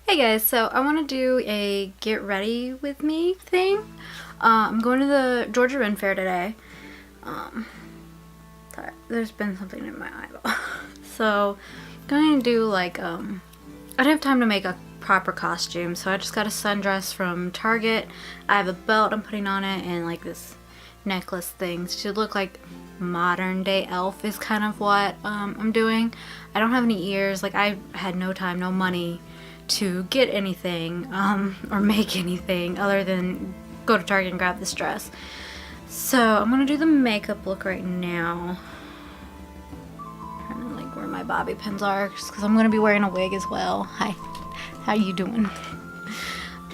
Hey guys, so I want to do a get ready with me thing. I'm going to the GA Ren Faire today. Sorry, there's been something in my eyeball. So I'm going to do like, I don't have time to make a proper costume, so I just got a sundress from Target. I have a belt I'm putting on it and like this necklace thing to look like modern day elf is kind of what I'm doing. I don't have any ears, like I had no time, no money to get anything or make anything other than go to Target and grab this dress. So I'm gonna do the makeup look right now. Trying to like where my bobby pins are because I'm gonna be wearing a wig as well. Hi, how you doing?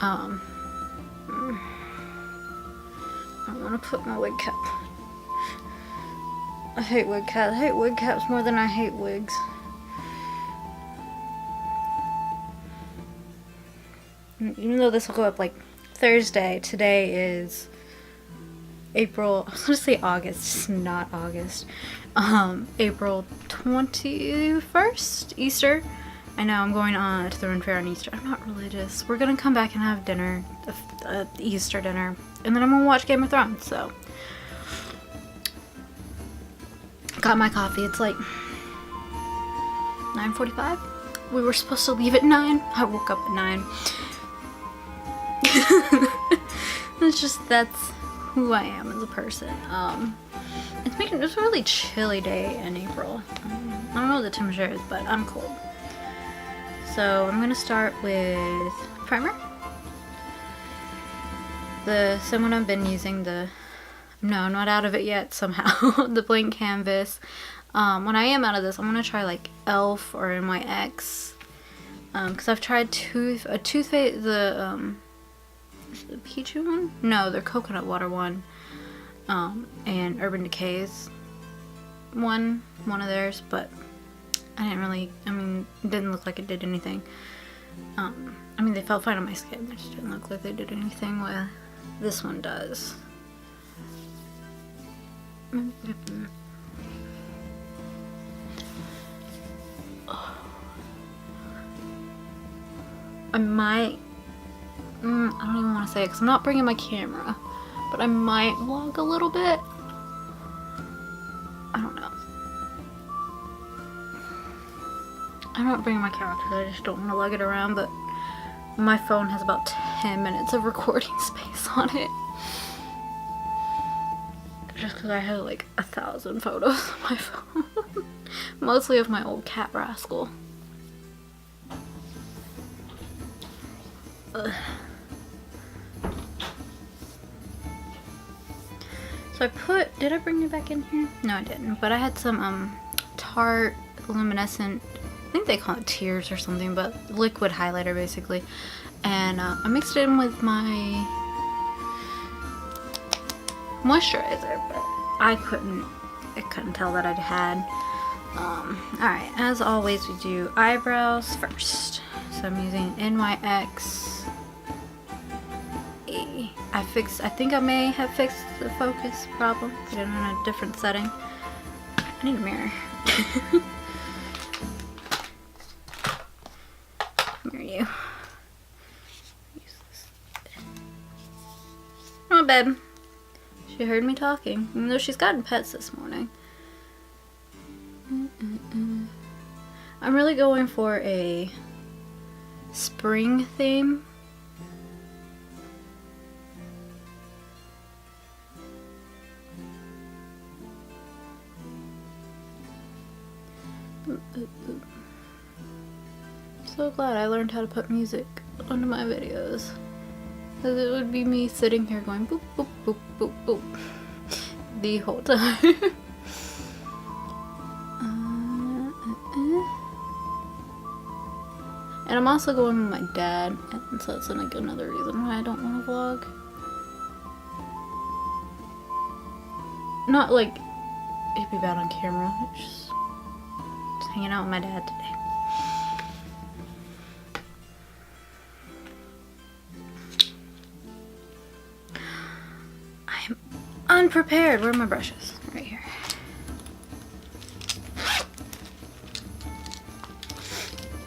I want to put my wig cap. I hate wig caps. I hate wig caps more than I hate wigs. Even though this will go up like Thursday, today is April, I was gonna say August, it's not August. April 21st, Easter. I know, I'm going to the Ren Faire on Easter. I'm not religious. We're gonna come back and have dinner, Easter dinner, and then I'm gonna watch Game of Thrones, so. Got my coffee, it's like 9:45. We were supposed to leave at 9. I woke up at 9. That's who I am as a person. It's a really chilly day in April. I don't know what the temperature is, but I'm cold. So I'm gonna start with primer. The same one I've been using, no, I'm not out of it yet somehow. The blank canvas. When I am out of this, I'm gonna try like Elf or NYX. Because I've tried Toothpaste, is it the peachy one? No, the coconut water one. And Urban Decay's one of theirs, but I mean, it didn't look like it did anything. I mean, they felt fine on my skin. They just didn't look like they did anything with this one does. I might, I don't even want to say it because I'm not bringing my camera, but I might vlog a little bit. I don't know. I'm not bringing my camera because I just don't want to lug it around, but my phone has about 10 minutes of recording space on it. Just because I have like 1,000 photos on my phone. Mostly of my old cat Rascal. Ugh. So did I bring it back in here? No, I didn't, but I had some Tarte luminescent, I think they call it tears or something, but liquid highlighter basically, and I mixed it in with my moisturizer, but I couldn't tell that I'd had. Alright, as always we do eyebrows first. So I'm using NYX. I think I may have fixed the focus problem. Put it in a different setting. I need a mirror. Mirror you. Use this. Oh, babe. She heard me talking, even though she's gotten pets this morning. I'm really going for a spring theme. So glad I learned how to put music onto my videos, because it would be me sitting here going boop boop boop boop boop the whole time. And I'm also going with my dad, and so that's like another reason why I don't want to vlog. Not like it'd be bad on camera, it's just hanging out with my dad today. I'm unprepared. Where are my brushes? Right here.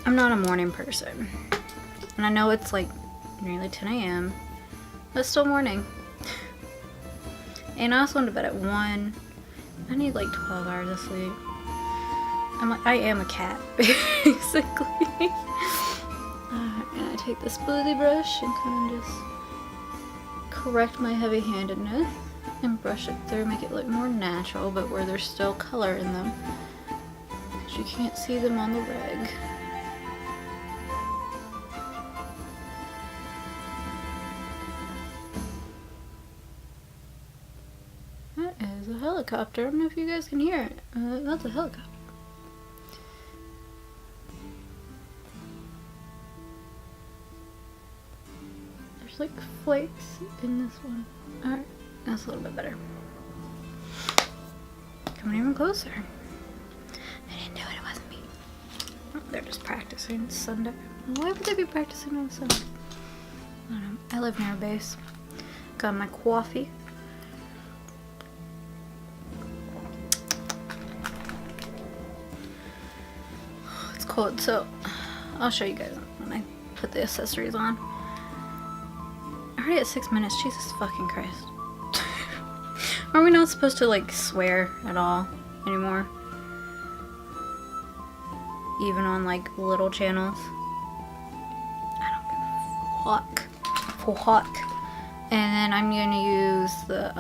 I'm not a morning person. And I know it's like nearly 10 a.m. but it's still morning. And I also went to bed at 1. I need like 12 hours of sleep. I am a cat, basically. And I take this smoothie brush and kind of just correct my heavy-handedness and brush it through, make it look more natural, but where there's still color in them, because you can't see them on the reg. That is a helicopter. I don't know if you guys can hear it. That's a helicopter. There's like flakes in this one. Alright, that's a little bit better. Coming even closer. I didn't do it, it wasn't me. Oh, they're just practicing. It's Sunday. Why would they be practicing on Sunday? I don't know. I live near a base. Got my coffee. It's cold, so I'll show you guys when I put the accessories on. Already at 6 minutes, Jesus fucking Christ. Are we not supposed to like swear at all anymore? Even on like little channels? I don't give a fuck. And then I'm gonna use the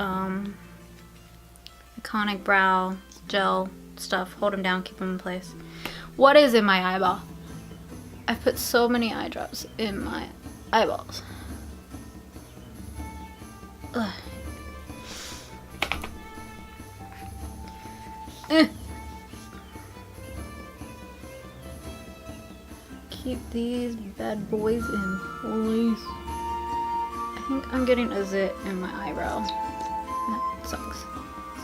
Iconic Brow Gel stuff. Hold them down, keep them in place. What is in my eyeball? I've put so many eye drops in my eyeballs. Ugh. Keep these bad boys in place. I think I'm getting a zit in my eyebrow. That sucks.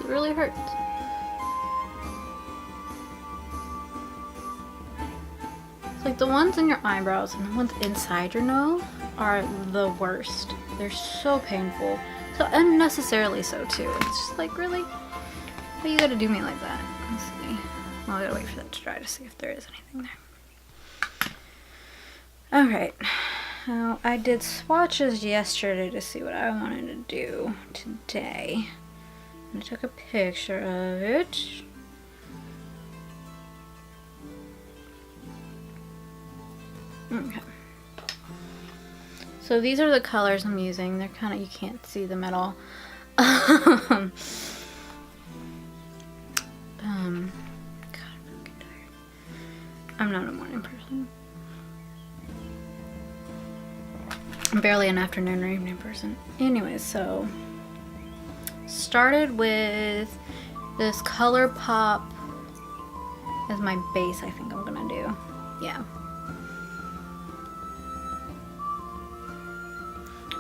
It really hurts. It's like the ones in your eyebrows and the ones inside your nose are the worst. They're so painful. So unnecessarily so too. It's just like, really? Why you gotta do me like that? Let's see. Well, I gotta wait for that to dry to see if there is anything there. Alright. Now, I did swatches yesterday to see what I wanted to do today. And I took a picture of it. Okay. So these are the colors I'm using. They're kind of, you can't see them at all. God, I'm fucking tired. I'm not a morning person. I'm barely an afternoon or evening person. Anyways, so started with this Color Pop as my base. I think I'm gonna do. Yeah.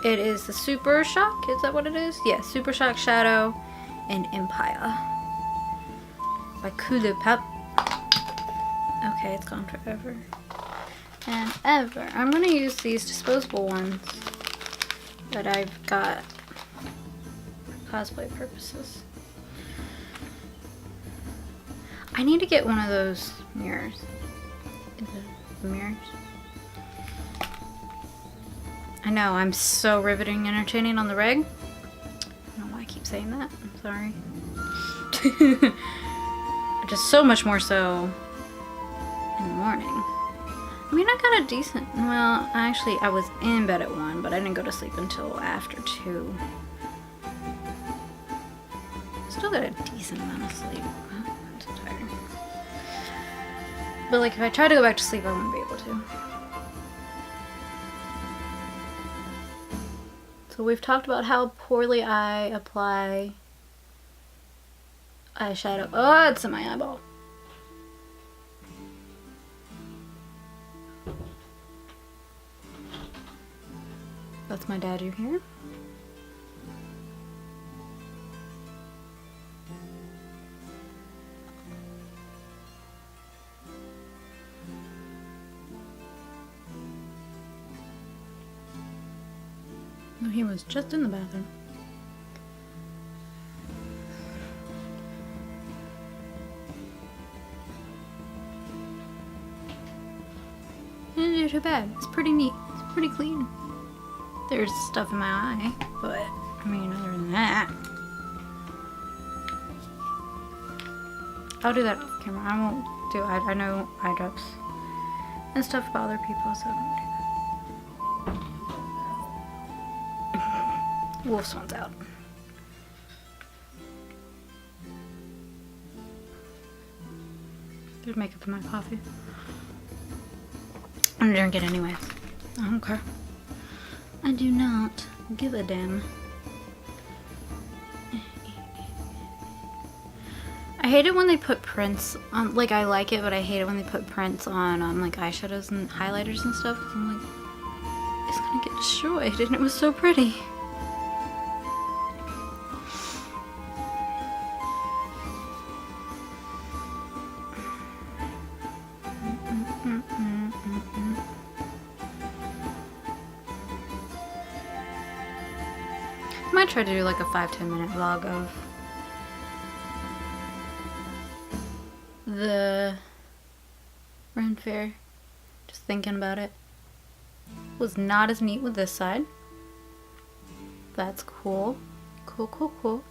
It is the Super Shock, is that what it is? Yeah, Super Shock Shadow and Empire by Color Pop. Okay, it's gone forever and ever. I'm gonna use these disposable ones that I've got for cosplay purposes. I need to get one of those mirrors. Is it mirrors? I know, I'm so riveting entertaining on the reg. I don't know why I keep saying that. I'm sorry. Just so much more so in the morning. I mean, I got a decent, well, actually, I was in bed at 1, but I didn't go to sleep until after 2. Still got a decent amount of sleep. Oh, I'm so tired. But like, if I tried to go back to sleep, I wouldn't be able to. So we've talked about how poorly I apply eyeshadow. Oh, it's in my eyeball. That's my dad you hear. No, he was just in the bathroom. Didn't do too bad. It's pretty neat. It's pretty clean. There's stuff in my eye, but I mean, other than that, I'll do that off camera. I won't do. I know eye drops and stuff bother people, so I won't do that. Wolf swan's out. There's makeup in my coffee. I'm gonna drink it anyways. I don't care. I do not give a damn. I hate it when they put prints on, like, I like it, but I hate it when they put prints on like eyeshadows and highlighters and stuff, 'cause I'm like, it's gonna get destroyed, and it was so pretty. I might try to do like a 5-10 minute vlog of the Ren Faire. Just thinking about it. Was not as neat with this side. That's cool. Cool, cool, cool.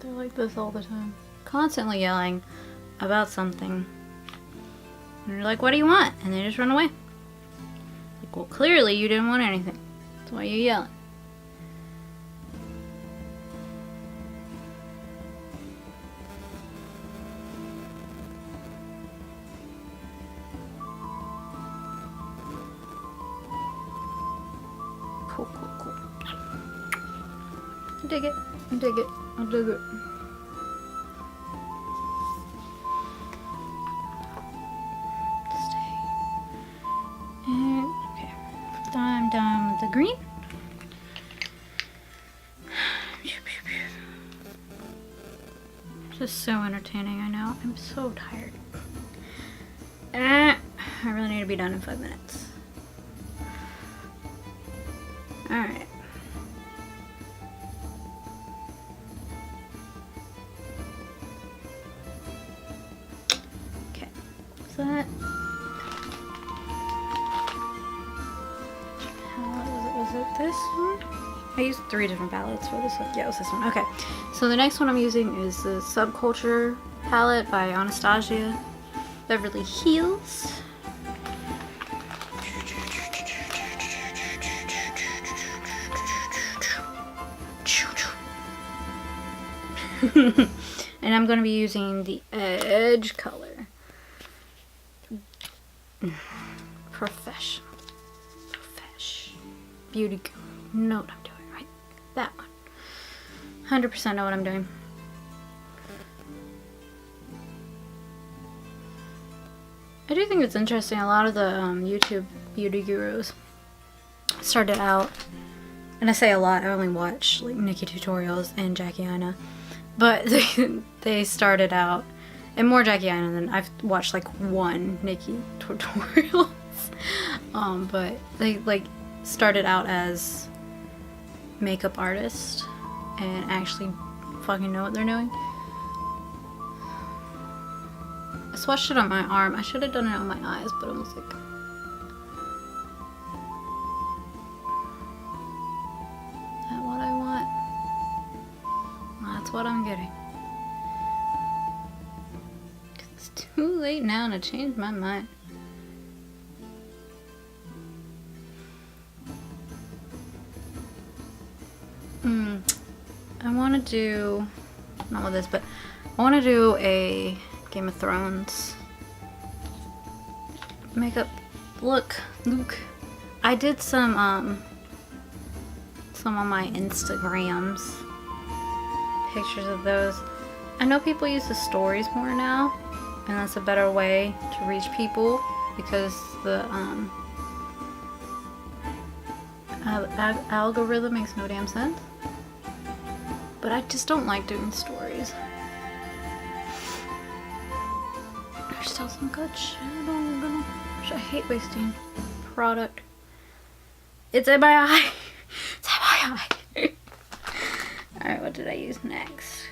They're like this all the time. Constantly yelling about something. And you're like, what do you want? And they just run away. Like, well, clearly you didn't want anything. That's why you're yelling. Cool, cool, cool. I dig it. I dig it. I dig it. I'm done with the green. Just so entertaining, I know. I'm so tired. I really need to be done in 5 minutes. Alright. Okay. So that. Was it this one? I used 3 different palettes for this one. Yeah, it was this one. Okay. So the next one I'm using is the Subculture palette by Anastasia Beverly Hills. And I'm going to be using the Edge color. Professional. Beauty girl. Know what I'm doing, right? That one. 100% know what I'm doing. I do think it's interesting. A lot of the YouTube beauty gurus started out, and I say a lot, I only watch like Nikki tutorials and Jackie Aina, but they started out, and more Jackie Aina than I've watched like one Nikki tutorials. But they like started out as makeup artists and actually fucking know what they're doing. I swatched it on my arm. I should have done it on my eyes, but I was like, is that what I want? That's what I'm getting. It's too late now to change my mind. I want to do, not with this, but I want to do a Game of Thrones makeup look. I did some on my Instagrams, pictures of those. I know people use the stories more now, and that's a better way to reach people because the algorithm makes no damn sense. But I just don't like doing stories. There's still some good shadow. I hate wasting product. It's in my eye. It's in my eye. Alright, what did I use next?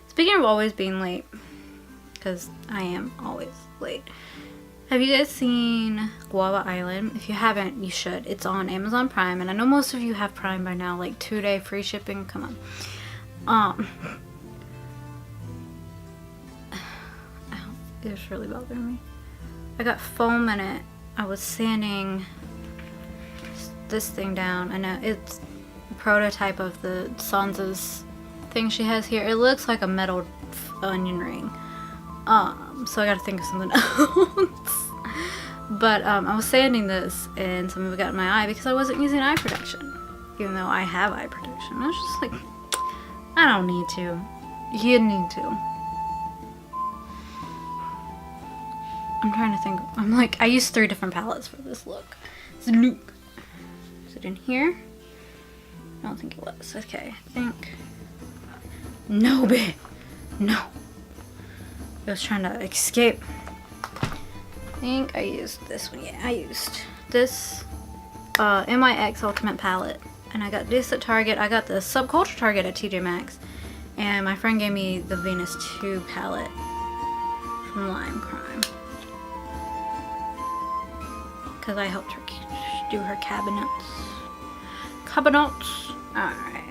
Speaking of always being late, because I am always late. Have you guys seen Guava Island? If you haven't, you should. It's on Amazon Prime, and I know most of you have Prime by now, like 2-day free shipping. Come on. Ow, it was really bothering me. I got foam in it. I was sanding this thing down, and it's a prototype of the Sansa's thing she has here. It looks like a metal onion ring. So I gotta think of something else. But I was sanding this and some of it got in my eye because I wasn't using eye protection. Even though I have eye protection. I was just like, I don't need to. You need to. I'm trying to think. I'm like, I used 3 different palettes for this look. Is it in here? I don't think it was. Okay, I think. No, babe. No. I was trying to escape. I think I used this one. Yeah, I used this MIX Ultimate palette. And I got this at Target. I got the Subculture Target at TJ Maxx. And my friend gave me the Venus 2 palette from Lime Crime. Because I helped her do her cabinets. Alright.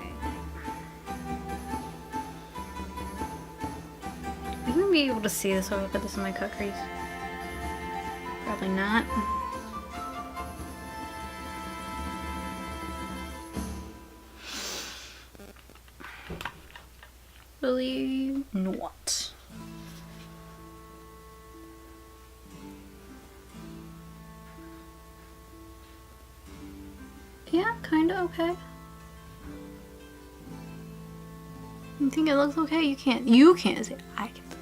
Are you gonna be able to see this when I put this in my cut crease? Probably not. Really not. Yeah, kinda okay. You think it looks okay? You can't see it. I can see it.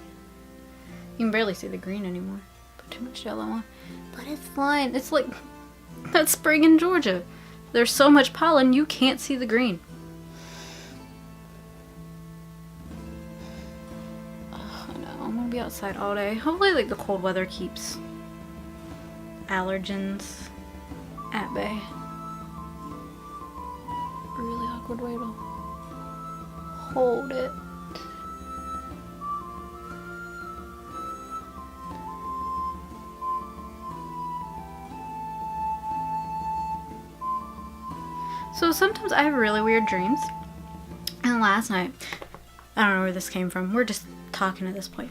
You can barely see the green anymore. Put too much yellow on. But it's fine. It's like that spring in Georgia. There's so much pollen you can't see the green. Oh, I know. I'm gonna be outside all day. Hopefully like the cold weather keeps allergens at bay. Really awkward way to hold it. So sometimes I have really weird dreams. And last night, I don't know where this came from. We're just talking at this point.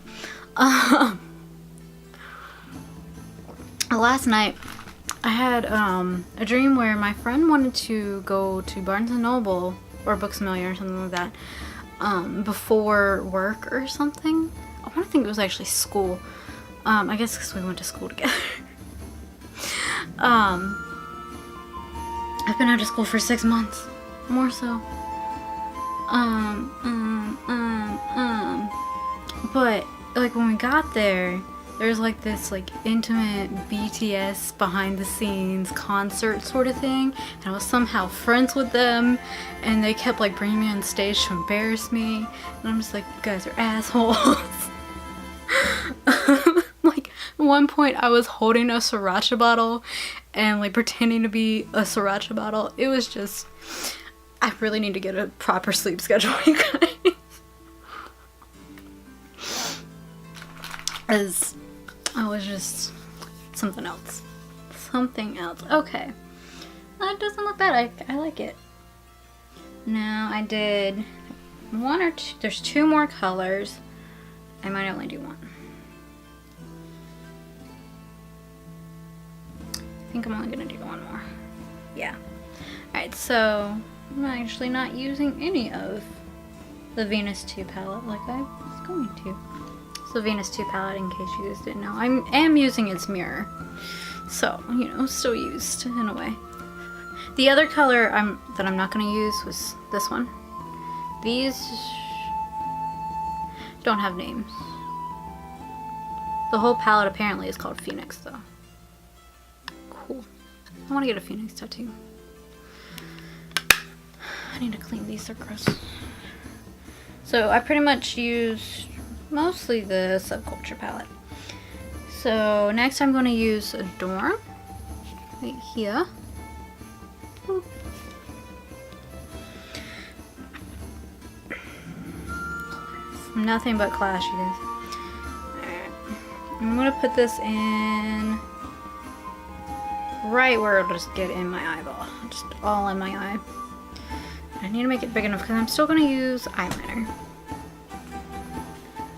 Last night, I had a dream where my friend wanted to go to Barnes & Noble or Books A Million or something like that before work or something. I want to think it was actually school. I guess because we went to school together. I've been out of school for 6 months. More so. But, like, when we got there, there's like this like intimate BTS behind the scenes concert sort of thing, and I was somehow friends with them, and they kept like bringing me on stage to embarrass me, and I'm just like, you guys are assholes. Like at one point I was holding a sriracha bottle and like pretending to be a sriracha bottle. It was just, I really need to get a proper sleep schedule, you guys. As I was just something else. Okay. That doesn't look bad. I like it. Now I did 1 or 2. There's 2 more colors. I might only do 1. I think I'm only gonna do 1 more. Yeah. Alright, so I'm actually not using any of the Venus 2 palette like I was going to. So Venus 2 palette, in case you guys didn't know. I am using its mirror. So, you know, still used in a way. The other color that I'm not going to use was this one. These don't have names. The whole palette apparently is called Phoenix though. Cool. I want to get a Phoenix tattoo. I need to clean these, they're gross. So I pretty much used mostly the Subculture palette. So next I'm going to use Adorn right here. Nothing but clash, you guys. Alright. I'm gonna put this in right where it'll just get in my eyeball. Just all in my eye. I need to make it big enough because I'm still gonna use eyeliner.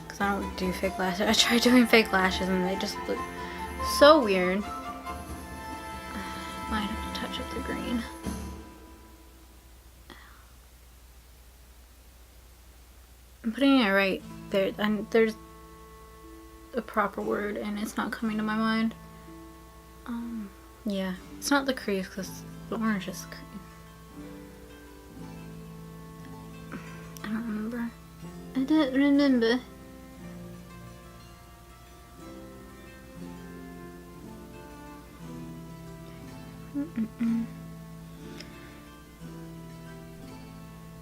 Because I don't do fake lashes. I tried doing fake lashes and they just look so weird. Might have to touch up the green. I'm putting it right there, and there's a proper word and it's not coming to my mind. Yeah, it's not the crease because the orange is the crease. I don't remember. I don't remember.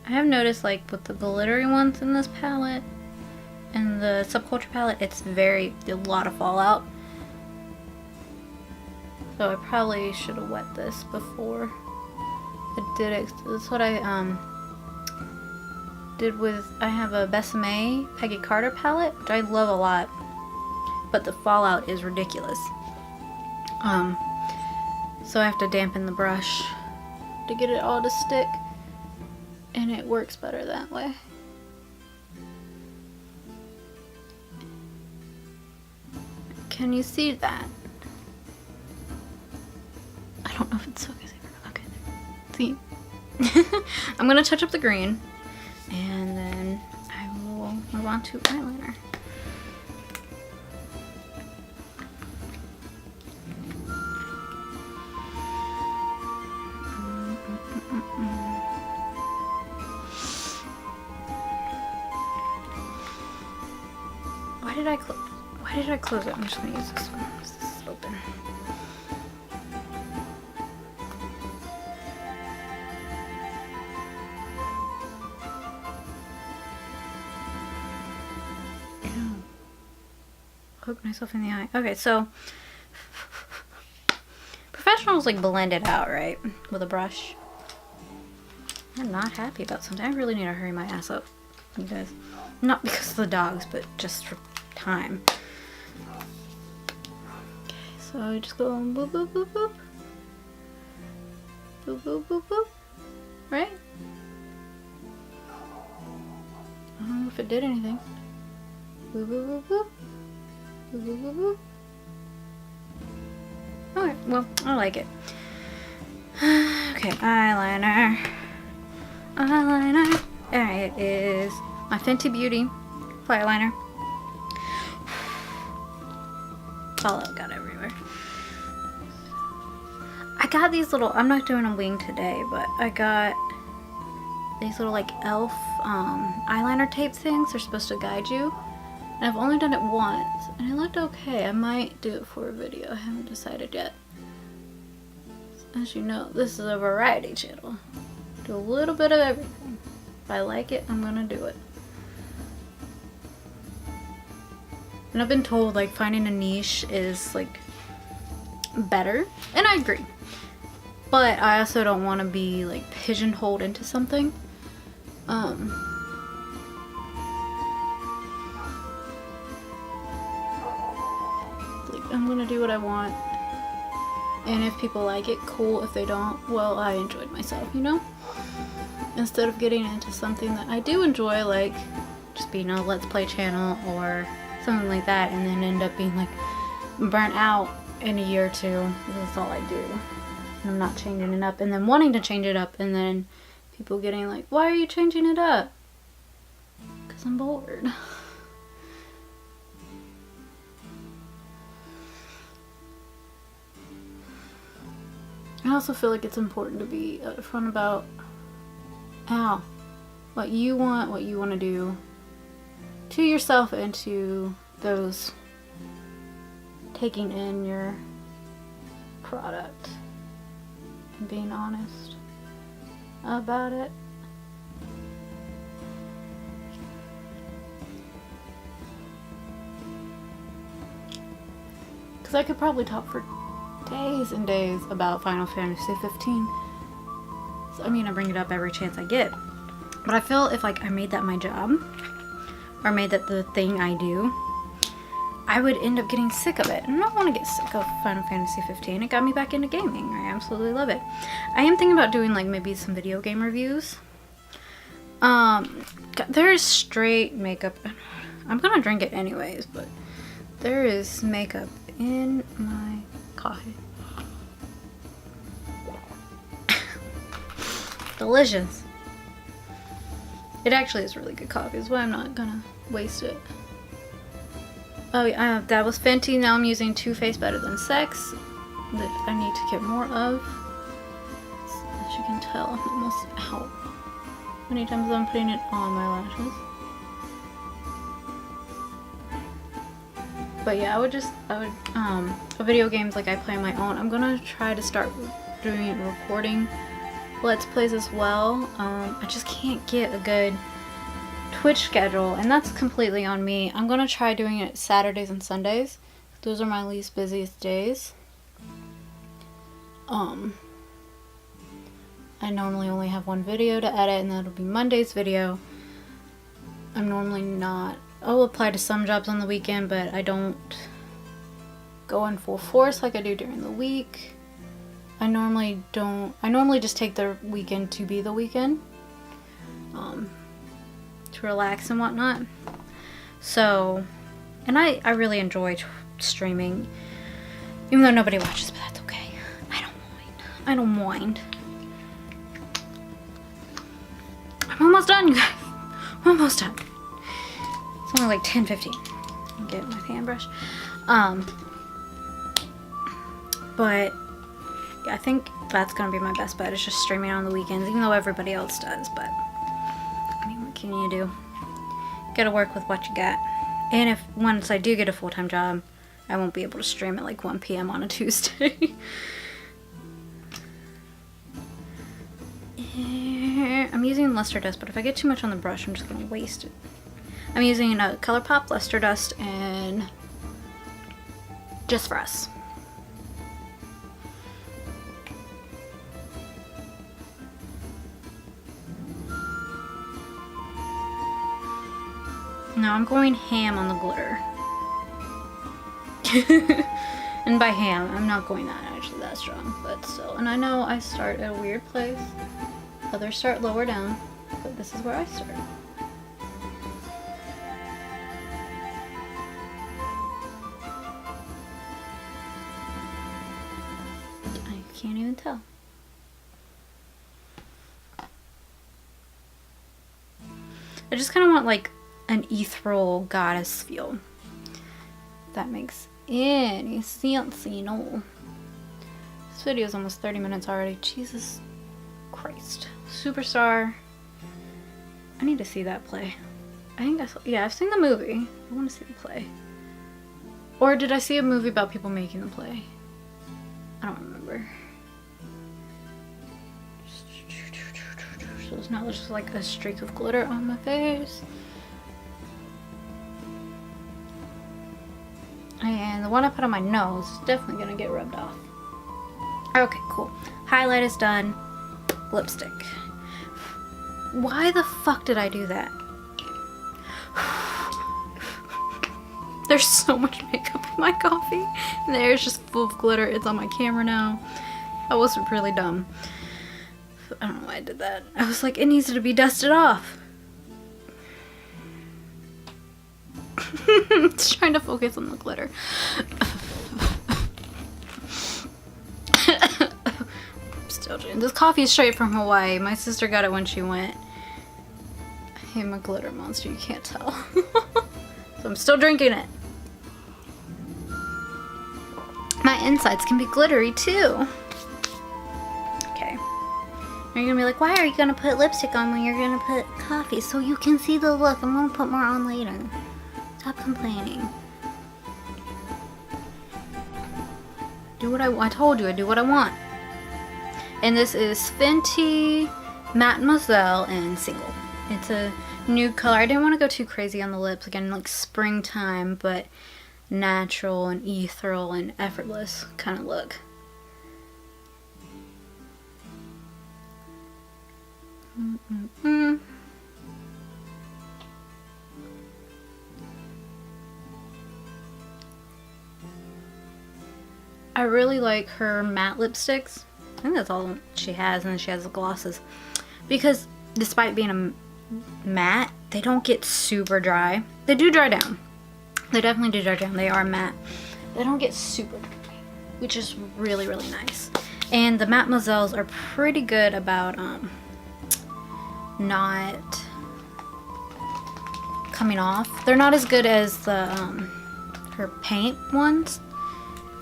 I have noticed, like, with the glittery ones in this palette and the Subculture palette, it's a lot of fallout. So I probably should have wet this before I did it. That's what I did with, I have a Besame Peggy Carter palette, which I love a lot, but the fallout is ridiculous. So I have to dampen the brush to get it all to stick, and it works better that way. Can you see that? I don't know if it's focusing. Okay, see? I'm gonna touch up the green, and then I will move on to eyeliner. Why did I close it? I'm just gonna use this one. This is open. Ew. Poke myself in the eye. Okay, so professionals like blend it out, right? With a brush. I'm not happy about something. I really need to hurry my ass up, you guys. Not because of the dogs, but just for time. Okay, so I just go boop boop boop boop. Boop boop boop boop. Right? I don't know if it did anything. Boop boop boop boop. Boop boop boop boop. Alright, well, I like it. Okay, eyeliner. Eyeliner. Alright, it is my Fenty Beauty flat liner. Fallout got everywhere. I got these little, I'm not doing a wing today, but I got these little like elf eyeliner tape things. They're supposed to guide you. And I've only done it once, and it looked okay. I might do it for a video. I haven't decided yet. As you know, this is a variety channel. Do a little bit of everything. If I like it, I'm gonna do it. And I've been told like finding a niche is like better, and I agree. But I also don't want to be like pigeonholed into something. Like I'm gonna do what I want, and if people like it, cool. If they don't, well, I enjoyed myself, you know? Instead of getting into something that I do enjoy, like just being a Let's Play channel or something like that, and then end up being like burnt out in a year or two. That's all I do. And I'm not changing it up, and then wanting to change it up, and then people getting like, why are you changing it up? Because I'm bored. I also feel like it's important to be upfront about what you want to do to yourself and to those taking in your product, and being honest about it. Because I could probably talk for days and days about Final Fantasy 15. So, I mean, I bring it up every chance I get. But I feel if like I made that my job, or made that the thing I do, I would end up getting sick of it. And I don't want to get sick of Final Fantasy 15. It got me back into gaming. I absolutely love it. I am thinking about doing like maybe some video game reviews. There's straight makeup. I'm gonna drink it anyways, but there is makeup in my coffee. Delicious. It actually is really good coffee, that's why I'm not gonna waste it. Oh yeah, that was Fenty. Now I'm using Too Faced Better Than Sex that I need to get more of. As you can tell, I'm almost out. Many times I'm putting it on my lashes. But yeah, video games like I play on my own. I'm gonna try to start doing recording Let's Plays as well. I just can't get a good Twitch schedule, and that's completely on me. I'm gonna try doing it Saturdays and Sundays. Those are my least busiest days. I normally only have one video to edit, and that'll be Monday's video. I'm normally not. I'll apply to some jobs on the weekend, but I don't go in full force like I do during the week. I normally just take the weekend to be the weekend. To relax and whatnot. So, and I really enjoy streaming, even though nobody watches, but that's okay. I don't mind. I'm almost done, you guys. I'm almost done. It's only like 10:15. Get my fan brush. But yeah, I think that's gonna be my best bet. It's just streaming on the weekends, even though everybody else does. But I mean, what can you do? Gotta work with what you got. And if once I do get a full-time job, I won't be able to stream at like 1 p.m. on a Tuesday. I'm using luster dust, but if I get too much on the brush, I'm just gonna waste it. I'm using a ColourPop luster dust and Just For Us. Now I'm going ham on the glitter. And by ham, I'm not going that strong, but still. And I know I start at a weird place. Others start lower down, but this is where I start. I can't even tell. I just kind of want like an ethereal goddess feel. If that makes any sense, you know. This video is almost 30 minutes already. Jesus Christ. Superstar. I need to see that play. I think yeah, I've seen the movie. I want to see the play. Or did I see a movie about people making the play? I don't remember. So it's not just like a streak of glitter on my face. And the one I put on my nose is definitely gonna get rubbed off. Okay, cool. Highlight is done. Lipstick. Why the fuck did I do that? There's so much makeup in my coffee. And the air is just full of glitter. It's on my camera now. I was really dumb. I don't know why I did that. I was like, it needs to be dusted off. Just trying to focus on the glitter. Still drinking. This coffee is straight from Hawaii. My sister got it when she went. I'm a glitter monster, you can't tell. So I'm still drinking it. My insides can be glittery too. Okay. You're gonna be like, why are you gonna put lipstick on when you're gonna put coffee? So you can see the look. I'm gonna put more on later. Stop complaining. Do what I told you, I do what I want. And this is Fenty Mademoiselle in Single. It's a nude color. I didn't want to go too crazy on the lips. Again, like springtime, but natural and ethereal and effortless kind of look. I really like her matte lipsticks. I think that's all she has, and then she has the glosses. Because despite being a matte, they don't get super dry. They do dry down. They definitely do dry down. They are matte. They don't get super dry, which is really, really nice. And the Mademoiselles are pretty good about not coming off. They're not as good as the her paint ones,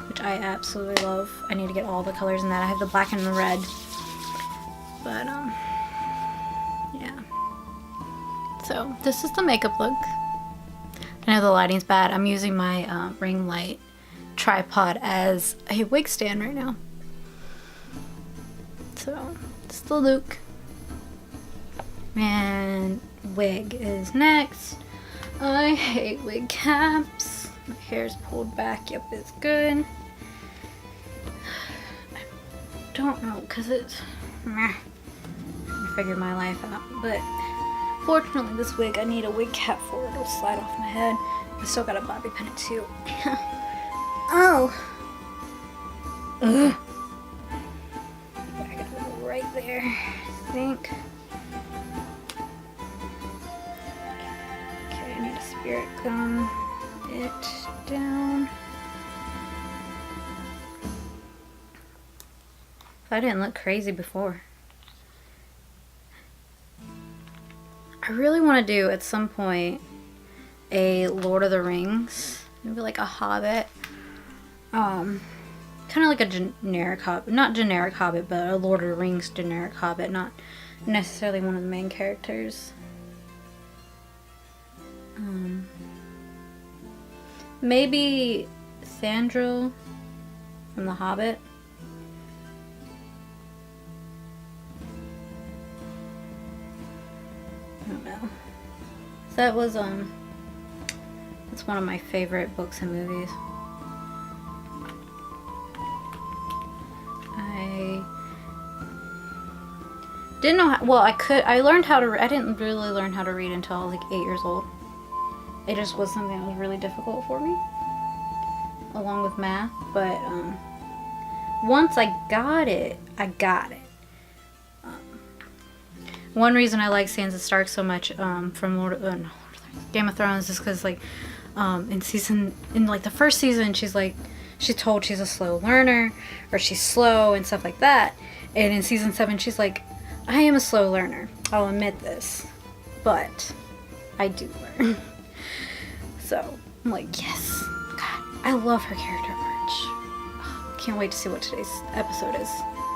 which I absolutely love. I need to get all the colors in that. I have the black and the red, but yeah. So this is the makeup look. I know the lighting's bad. I'm using my ring light tripod as a wig stand right now. So it's the look. And wig is next. I hate wig caps. My hair's pulled back. Yep, it's good. I don't know, because it's meh. I figured my life out. But fortunately, this wig, I need a wig cap for it. It'll slide off my head. I still got a bobby pin it too. Oh. Ugh. I gotta go right there, I think. Okay, I need a spirit gum it down. I didn't look crazy before. I really want to do at some point a Lord of the Rings, maybe like a Hobbit, kind of like a generic Hobbit, not generic Hobbit, but a Lord of the Rings generic Hobbit, not necessarily one of the main characters. Maybe Sandril from The Hobbit. I don't know. That was it's one of my favorite books and movies. I didn't know how, well, I learned how to, I didn't really learn how to read until I was like 8 years old. It just was something that was really difficult for me, along with math, but once I got it, I got it. One reason I like Sansa Stark so much from Game of Thrones is because like in like the first season, she's told she's a slow learner, or she's slow and stuff like that. And in season 7, she's like, I am a slow learner. I'll admit this, but I do learn. So I'm like, yes, God, I love her character arc. Can't wait to see what today's episode is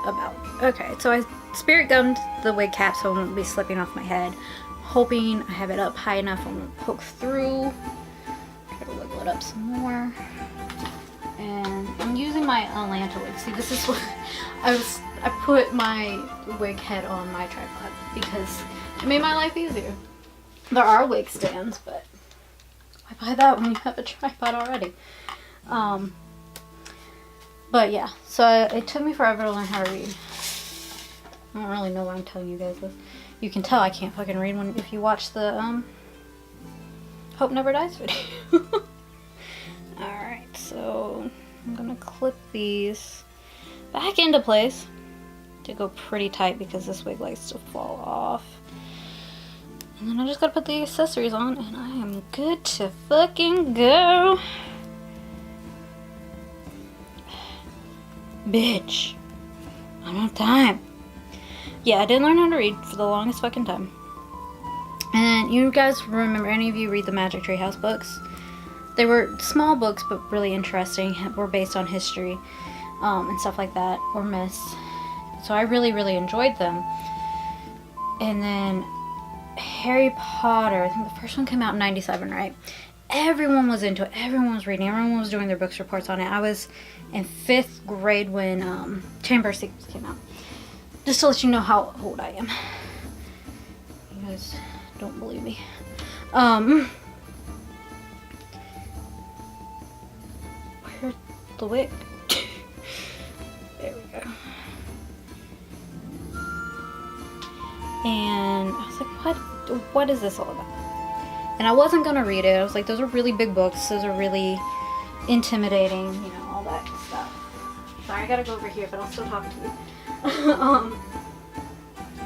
about. Okay, so I spirit gummed the wig cap so it won't be slipping off my head. Hoping I have it up high enough it won't poke through. Try to wiggle it up some more. And I'm using my Atlanta wig. See, this is what I put my wig head on my tripod because it made my life easier. There are wig stands, but why buy that when you have a tripod already? But yeah, so it took me forever to learn how to read. I don't really know why I'm telling you guys this. You can tell I can't fucking read if you watch the Hope Never Dies video. Alright, so I'm gonna clip these back into place to go pretty tight because this wig likes to fall off. And then I just gotta put the accessories on and I am good to fucking go. Bitch. I don't have time. Yeah, I didn't learn how to read for the longest fucking time. And you guys remember, any of you read the Magic Tree House books? They were small books, but really interesting. Were based on history and stuff like that, or myths. So I really, really enjoyed them. And then Harry Potter, I think the first one came out in 97, right? Everyone was into it. Everyone was reading. Everyone was doing their books reports on it. I was in 5th grade when Chamber of Secrets came out. Just to let you know how old I am. You guys don't believe me. Where's the wig? There we go. And I was like, what is this all about? And I wasn't gonna read it. I was like, those are really big books. Those are really intimidating, you know, all that stuff. sorry, I gotta go over here, but I'll still talk to you.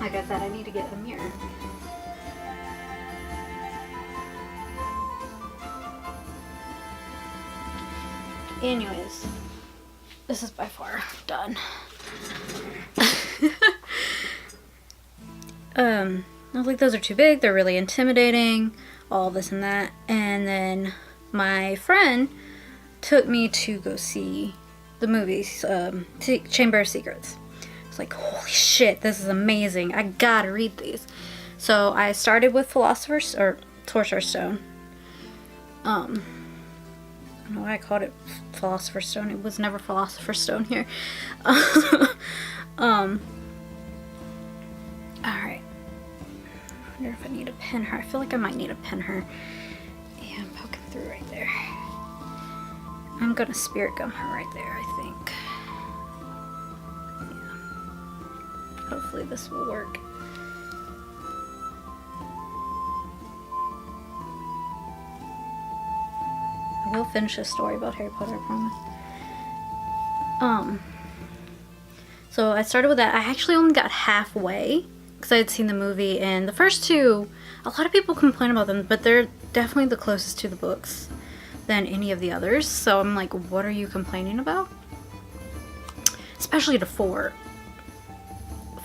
Like I said, I need to get a mirror. Anyways, this is by far done. I was like, those are too big, they're really intimidating, all this and that. And then my friend took me to go see the movies, Chamber of Secrets. I was like, holy shit, this is amazing, I gotta read these. So I started with Sorcerer's Stone. I don't know why I called it Philosopher's Stone. It was never Philosopher's Stone here. Alright. I wonder if I need to pin her. I feel like I might need to pin her. Yeah, I'm poking through right there. I'm gonna spirit gum her right there, I think. Yeah. Hopefully this will work. I will finish this story about Harry Potter, I promise. So I started with that. I actually only got halfway because I had seen the movie, and the first two, a lot of people complain about them, but they're definitely the closest to the books than any of the others. So I'm like, what are you complaining about? Especially to 4.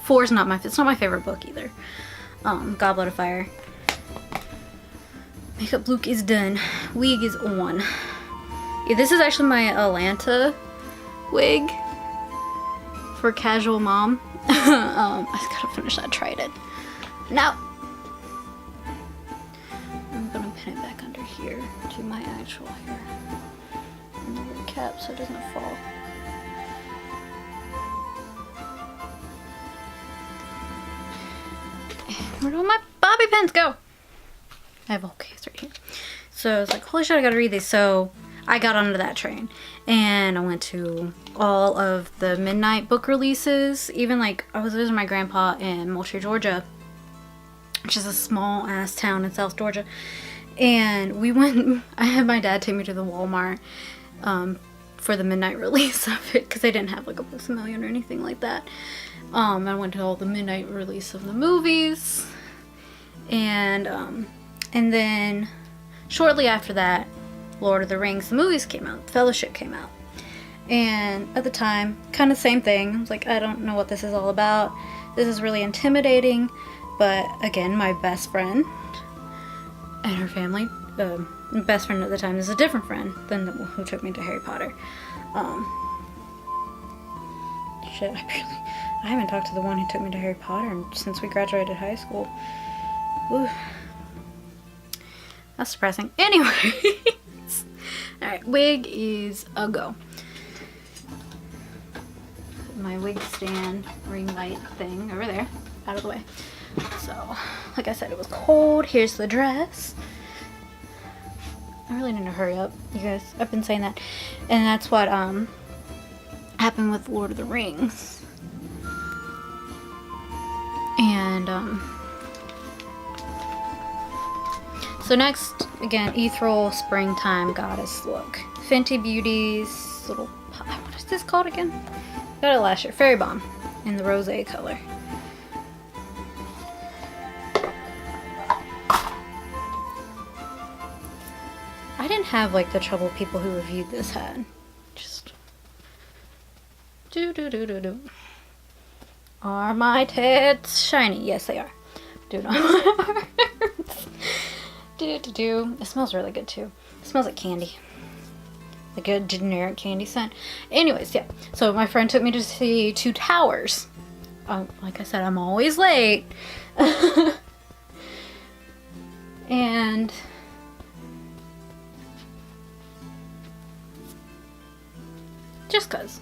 4's not my favorite book either. Goblet of Fire. Makeup look is done. Wig is on. Yeah, this is actually my Atlanta wig for casual mom. I just gotta finish that trident. Now I'm gonna pin it back under here to my actual hair and the little cap so it doesn't fall. Where do all my bobby pins go? I have a whole case right here. So I was like, holy shit, I gotta read these. So I got onto that train and I went to all of the midnight book releases. Even like I was visiting my grandpa in Moultrie, Georgia, which is a small ass town in South Georgia. And we went, I had my dad take me to the Walmart for the midnight release of it because they didn't have like a Books A Million or anything like that. I went to all the midnight release of the movies. And then shortly after that, Lord of the Rings, the movies came out, Fellowship came out. And at the time, kind of same thing. I was like, I don't know what this is all about. This is really intimidating. But again, my best friend and her family, best friend at the time is a different friend than the one who took me to Harry Potter. Shit, I haven't talked to the one who took me to Harry Potter since we graduated high school. Ooh. That's depressing. Anyways. Alright, wig is a go. My wig stand ring light thing over there, out of the way. So, like I said, it was cold. Here's the dress. I really need to hurry up, you guys. I've been saying that. And that's what happened with Lord of the Rings. And so next, again, ethereal springtime goddess look. Fenty Beauty's little, what is this called again? Got it last year. Fairy Bomb in the rosé color. I didn't have like the trouble people who reviewed this had. Just do. Are my tits shiny? Yes, they are. Do not. Do. It smells really good too. It smells like candy. Like a generic candy scent. Anyways, yeah. So my friend took me to see Two Towers. Like I said, I'm always late. And just cause.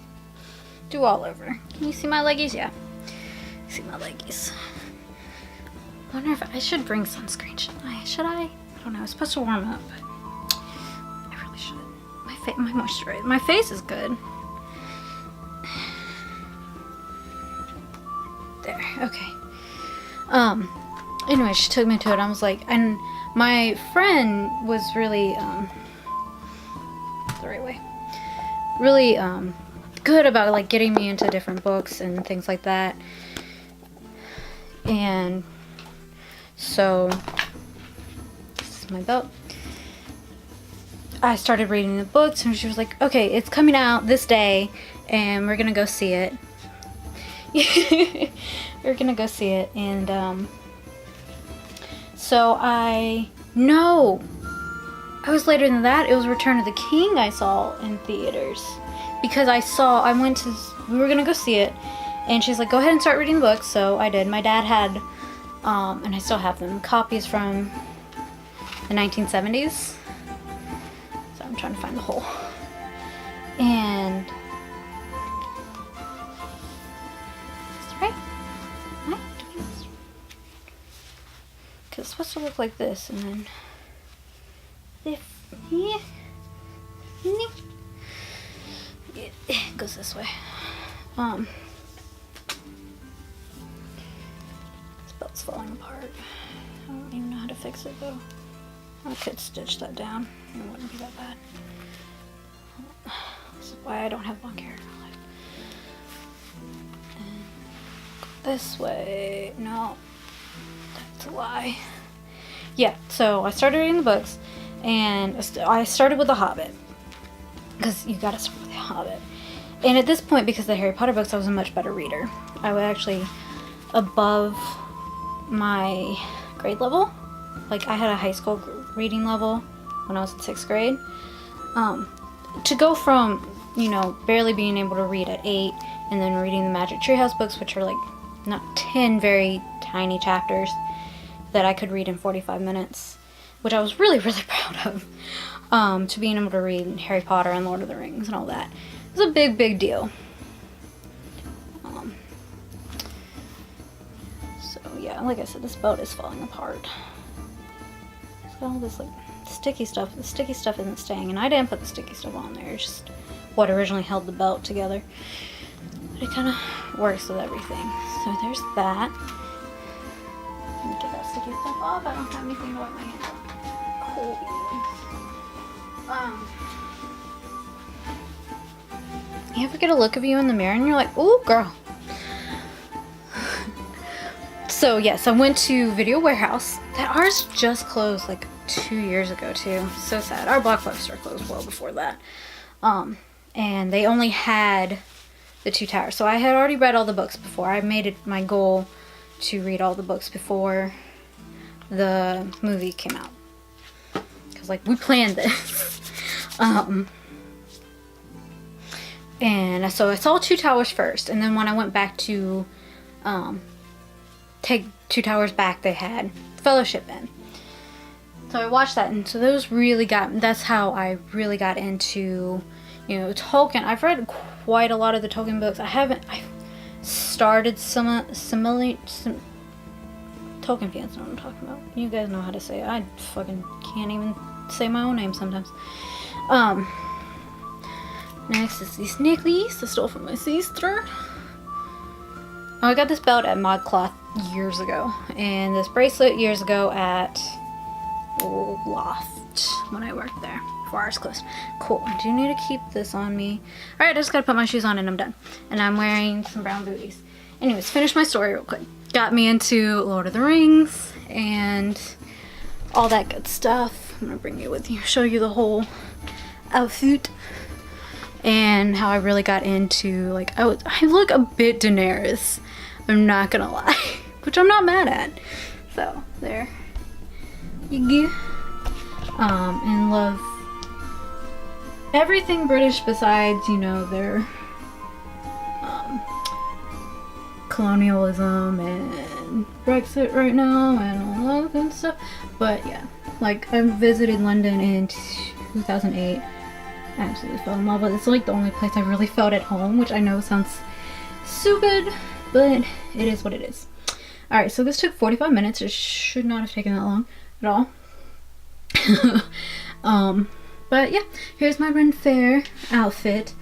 Do all over. Can you see my leggies? Yeah. See my leggies. I wonder if I should bring sunscreen. Should I? I don't know. It's supposed to warm up, but I really should. My moisturizer. My face is good. There. Okay. Anyway, she took me to it. I was like, and my friend was really the right way. Really good about like getting me into different books and things like that. And so this is my belt. I started reading the books and she was like, okay, it's coming out this day and we're gonna go see it. We're gonna go see it. And so I was later than that. It was Return of the King I saw in theaters, because we were gonna go see it and she's like, go ahead and start reading the books. So I did. My dad had and I still have them, copies from the 1970s. So I'm trying to find the hole. And is this right? Am I doing this? Because it's supposed to look like this, and then it goes this way. This belt's falling apart. I don't even know how to fix it though. I could stitch that down. It wouldn't be that bad. This is why I don't have long hair in my life. And go this way. No, that's a lie. Yeah, so I started reading the books, and I started with The Hobbit, because you gotta start with The Hobbit. And at this point, because of the Harry Potter books, I was a much better reader. I was actually above my grade level. Like, I had a high school reading level when I was in 6th grade. To go from, barely being able to read at 8, and then reading the Magic Treehouse books, which are like not 10 very tiny chapters that I could read in 45 minutes, which I was really, really proud of, to being able to read Harry Potter and Lord of the Rings and all that. It was a big, big deal. So yeah, like I said, this belt is falling apart. It's got all this like sticky stuff. The sticky stuff isn't staying, and I didn't put the sticky stuff on there. It's just what originally held the belt together. But it kind of works with everything. So there's that. Let me get that sticky stuff off. I don't have anything to wipe my hands on. Cool. You ever get a look of you in the mirror and you're like, ooh, girl. So yes, I went to Video Warehouse. That ours just closed like 2 years ago too. So sad. Our Blockbuster closed well before that. And they only had the 2 towers. So I had already read all the books before. I made it my goal to read all the books before the movie came out. Because like we planned this. And so I saw 2 towers first, and then when I went back to take 2 towers back, they had Fellowship in. So I watched that, and so that's how I really got into, Tolkien. I've read quite a lot of the Tolkien books. I started Tolkien fans know what I'm talking about. You guys know how to say it. I fucking can't even say my own name sometimes. Next is these necklace I stole from my sister. Oh, I got this belt at ModCloth years ago, and this bracelet years ago at Loft when I worked there before ours closed. Cool. I do need to keep this on me. Alright, I just gotta put my shoes on and I'm done. And I'm wearing some brown booties. Anyways, finish my story real quick. Got me into Lord of the Rings and all that good stuff. I'm gonna bring you with you, show you the whole outfit. And how I really got into, like, I look a bit Daenerys, I'm not gonna lie, which I'm not mad at. So, there you go. And love everything British besides, their colonialism and Brexit right now and all that good stuff. But yeah, like, I visited London in 2008. I absolutely fell in love with it. It's like the only place I really felt at home, which I know sounds stupid, but it is what it is. Alright, so this took 45 minutes. It should not have taken that long at all. But yeah, here's my Ren Faire outfit.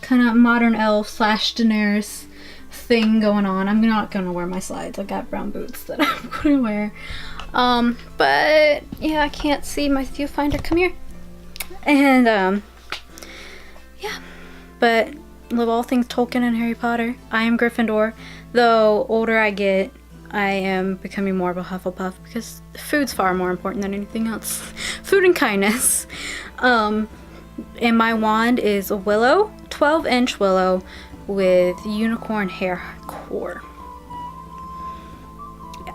Kind of modern elf / Daenerys thing going on. I'm not gonna wear my slides. I've got brown boots that I'm gonna wear. But yeah, I can't see my viewfinder. Come here. And yeah, but love all things Tolkien and Harry Potter. I am Gryffindor. Though older I get, I am becoming more of a Hufflepuff because food's far more important than anything else. Food and kindness. And my wand is a willow, 12-inch willow with unicorn hair core.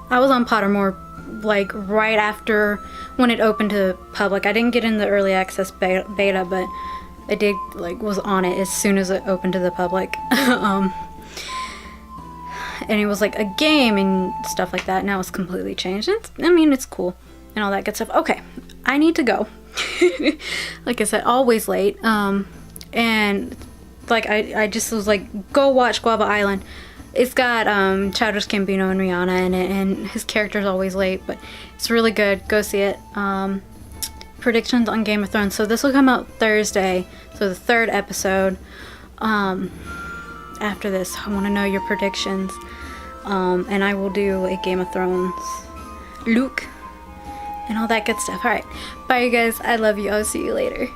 I was on Pottermore like right after when it opened to public. I didn't get in the early access beta, but I did was on it as soon as it opened to the public. And it was like a game and stuff like that. Now it's completely changed. It's cool and all that good stuff. Okay, I need to go. Like I said, always late. And like I just was like, go watch Guava Island. It's got Childish Gambino and Rihanna in it, and his character's always late, but it's really good. Go see it. Predictions on Game of Thrones. So this will come out Thursday, so the 3rd episode. After this, I want to know your predictions. And I will do a Game of Thrones Luke and all that good stuff. Alright, bye you guys. I love you. I'll see you later.